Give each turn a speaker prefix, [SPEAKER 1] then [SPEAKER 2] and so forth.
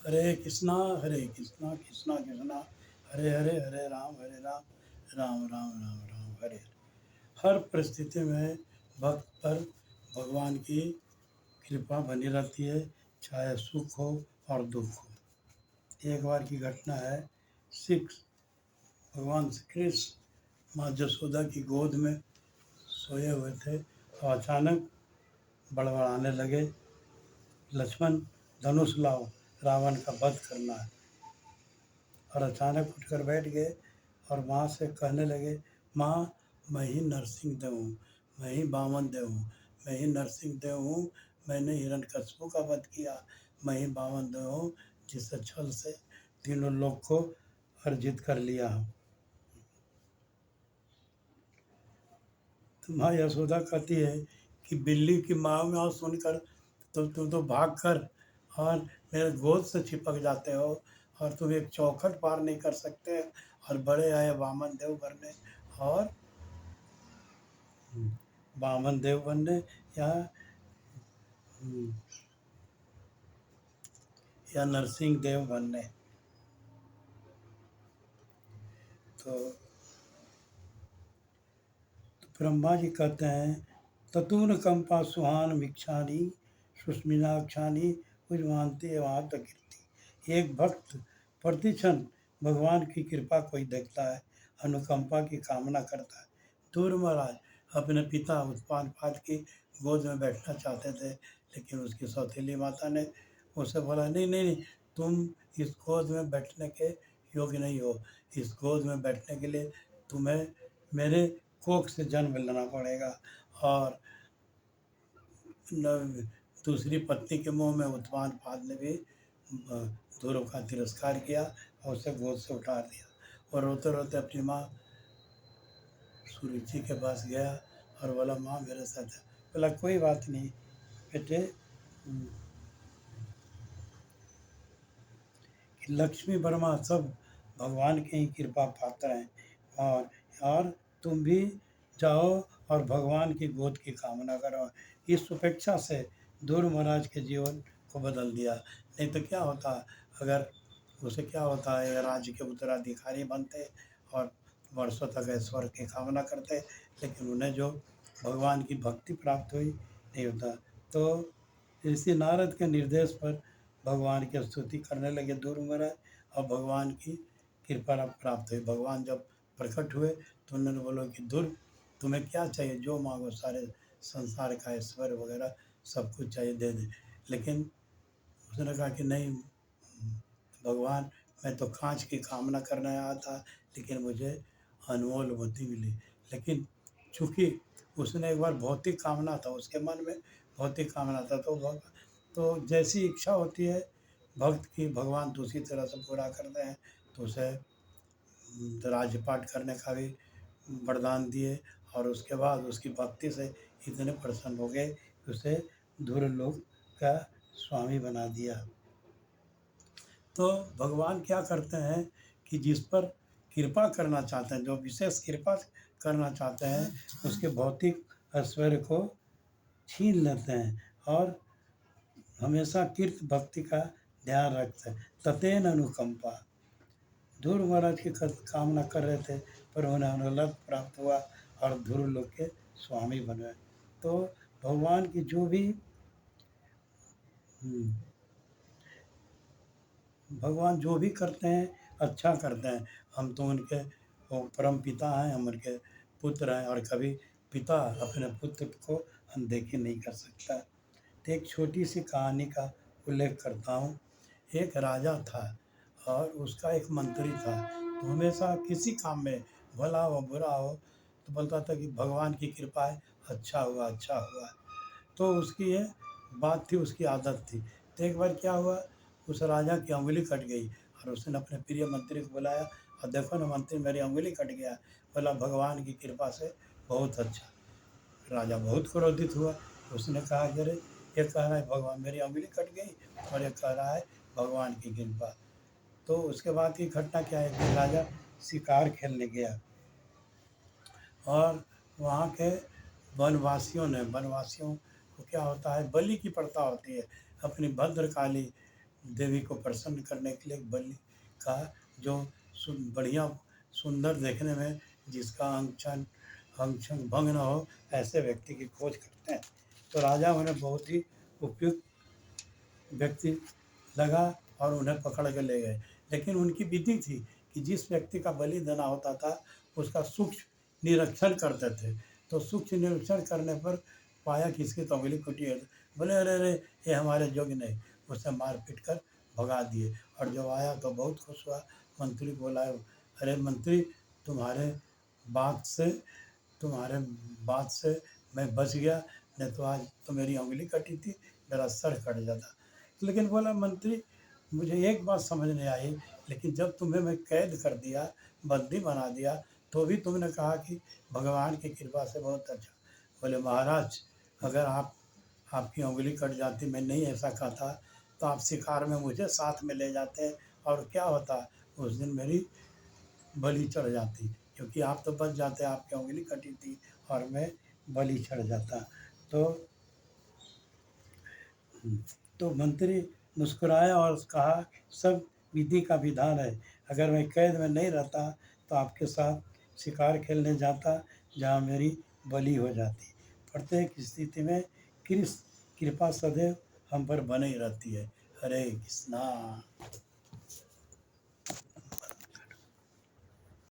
[SPEAKER 1] हरे कृष्णा कृष्णा कृष्णा हरे हरे, हरे राम राम राम हरे हरे। हर परिस्थिति में भक्त पर भगवान की कृपा बनी रहती है, चाहे सुख हो और दुख हो। एक बार की घटना है, सिक्स भगवान श्री कृष्ण माँ जसोदा की गोद में सोए हुए थे और अचानक बड़बड़ाने लगे, लक्ष्मण धनुष लाओ, रावण का वध करना है। और अचानक उठकर बैठ गए और माँ से कहने लगे, माँ मैं ही नरसिंह देव हूँ, मैं ही वामन देव हूँ, मैं ही नरसिंह देव हूँ, मैंने हिरण्यकश्यप का वध किया, मैं ही वामन देव हूँ जिससे छल से तीनों लोग को अर्जित कर लिया हूँ। तो माँ यशोदा कहती है कि बिल्ली की माँ सुनकर तो तुम तो भाग कर और मेरे गोद से चिपक जाते हो, और तुम एक चौखट पार नहीं कर सकते, और बड़े आए वामन देव बनने और वामन देव बनने या या नरसिंह देव बनने। तो ब्रह्मा जी कहते हैं, ततून कंपा सुहान भिक्षानी सुस्मिनाक्षानी उजमानते वहां तक कीर्ति। एक भक्त प्रतिक्षण भगवान की कृपा को ही देखता है, अनुकंपा की कामना करता है। दूर महाराज अपने पिता उत्पाद की गोद में बैठना चाहते थे, लेकिन उसकी सौतेली माता ने उसे बोला, नहीं नहीं नहीं, तुम इस गोद में बैठने के योग्य नहीं हो। इस गोद में बैठने के लिए तुम्हें मेरे कोख से जन्म लेना पड़ेगा। और दूसरी पत्नी के मुंह में उत्पाद ने भी ध्रुव का तिरस्कार किया और उसे गोद से उतार दिया, और रोते रोते अपनी माँ सुरुचि के पास गया और बोला, माँ मेरे साथ है। बोला, कोई बात नहीं बेटे, कि लक्ष्मी वर्मा सब भगवान की ही कृपा पात्र हैं, और तुम भी जाओ और भगवान की गोद की कामना करो। इस उपेक्षा से ध्रुव महाराज के जीवन को बदल दिया। नहीं तो क्या होता अगर उसे क्या होता है, राज्य के उत्तराधिकारी बनते और वर्षों तक ऐश्वर्य की कामना करते, लेकिन उन्हें जो भगवान की भक्ति प्राप्त हुई नहीं होता। तो ऋषि नारद के निर्देश पर भगवान की स्तुति करने लगे ध्रुव महाराज, और भगवान की कृपा प्राप्त हुई। भगवान जब प्रकट हुए तो उन्होंने बोला कि ध्रुव तुम्हें क्या चाहिए, जो मांगो, सारे संसार का ऐश्वर्य वगैरह सब कुछ चाहिए दे दे। लेकिन उसने कहा कि नहीं भगवान, मैं तो कांच की कामना करने आया था, लेकिन मुझे अनमोल बुद्धि मिली। लेकिन चूंकि उसने एक बार भौतिक कामना था, उसके मन में भौतिक कामना था, तो जैसी इच्छा होती है भक्त की, भगवान दूसरी तरह से पूरा करते हैं। तो उसे राज्यपाठ करने का भी वरदान दिए, और उसके बाद उसकी भक्ति से इतने प्रसन्न हो गए कि उसे ध्रुव लोक का स्वामी बना दिया। तो भगवान क्या करते हैं कि जिस पर कृपा करना चाहते हैं, जो विशेष कृपा करना चाहते हैं, उसके भौतिक ऐश्वर्य को छीन लेते हैं और हमेशा कीर्त भक्ति का ध्यान रखते हैं। ततेन अनुकंपा, ध्रुव महाराज की कामना कर रहे थे, पर उन्हें अनुलभ प्राप्त हुआ और ध्रुव लोक के स्वामी बने। तो भगवान की जो भी भगवान जो भी करते हैं अच्छा करते हैं। हम तो उनके वो परम पिता हैं, हम उनके पुत्र हैं, और कभी पिता अपने पुत्र को अनदेखी नहीं कर सकता। तो एक छोटी सी कहानी का उल्लेख करता हूँ। एक राजा था और उसका एक मंत्री था। तो हमेशा किसी काम में, भला हो बुरा हो, तो बोलता था कि भगवान की कृपा है, अच्छा हुआ अच्छा हुआ। तो उसकी ये बात थी, उसकी आदत थी। तो एक बार क्या हुआ, उस राजा की उंगली कट गई और उसने अपने प्रिय मंत्री को बुलाया, और देखो ना मंत्री, मेरी उंगली कट गया। बोला, भगवान की कृपा से बहुत अच्छा। राजा बहुत क्रोधित हुआ। उसने कहा कि अरे, ये कह रहा है भगवान मेरी उंगली कट गई, और ये कह रहा है भगवान की कृपा। तो उसके बाद की घटना क्या है कि राजा शिकार खेलने गया, और वहाँ के वनवासियों को क्या होता है, बलि की प्रथा होती है। अपनी भद्रकाली देवी को प्रसन्न करने के लिए बलि का जो बढ़िया सुंदर देखने में, जिसका अंग छंग भंग न हो, ऐसे व्यक्ति की खोज करते हैं। तो राजा उन्हें बहुत ही उपयुक्त व्यक्ति लगा और उन्हें पकड़ के ले गए। लेकिन उनकी विधि थी कि जिस व्यक्ति का बलि देना होता था उसका सूक्ष्म निरीक्षण करते थे। तो सूक्ष्म निरीक्षण करने पर पाया कि इसकी तो उंगली कटी है। बोले अरे अरे, ये हमारे योग्य नहीं। उसे मार पीट कर भगा दिए। और जब आया तो बहुत खुश हुआ, मंत्री को बुलाया, अरे मंत्री, तुम्हारे बात से तुम्हारे बात से मैं बच गया, नहीं तो आज तो मेरी उंगली कटी थी, मेरा सर कट जाता। लेकिन बोला मंत्री, मुझे एक बात समझ नहीं आई, लेकिन जब तुम्हें मैं कैद कर दिया, बंदी बना दिया, तो भी तुमने कहा कि भगवान की कृपा से बहुत अच्छा। बोले महाराज, अगर आपकी उंगली कट जाती, मैं नहीं ऐसा कहता, तो आप शिकार में मुझे साथ में ले जाते और क्या होता, उस दिन मेरी बलि चढ़ जाती, क्योंकि आप तो बच जाते, आपकी उंगली कटी थी और मैं बलि चढ़ जाता। तो तो मंत्री मुस्कुराया और कहा, सब विधि का विधान है। अगर मैं कैद में नहीं रहता तो आपके साथ शिकार खेलने जाता, जहाँ मेरी बलि हो जाती। प्रत्येक स्थिति में कृष्ण कृपा सदैव हम पर बनी रहती है। हरे कृष्णा।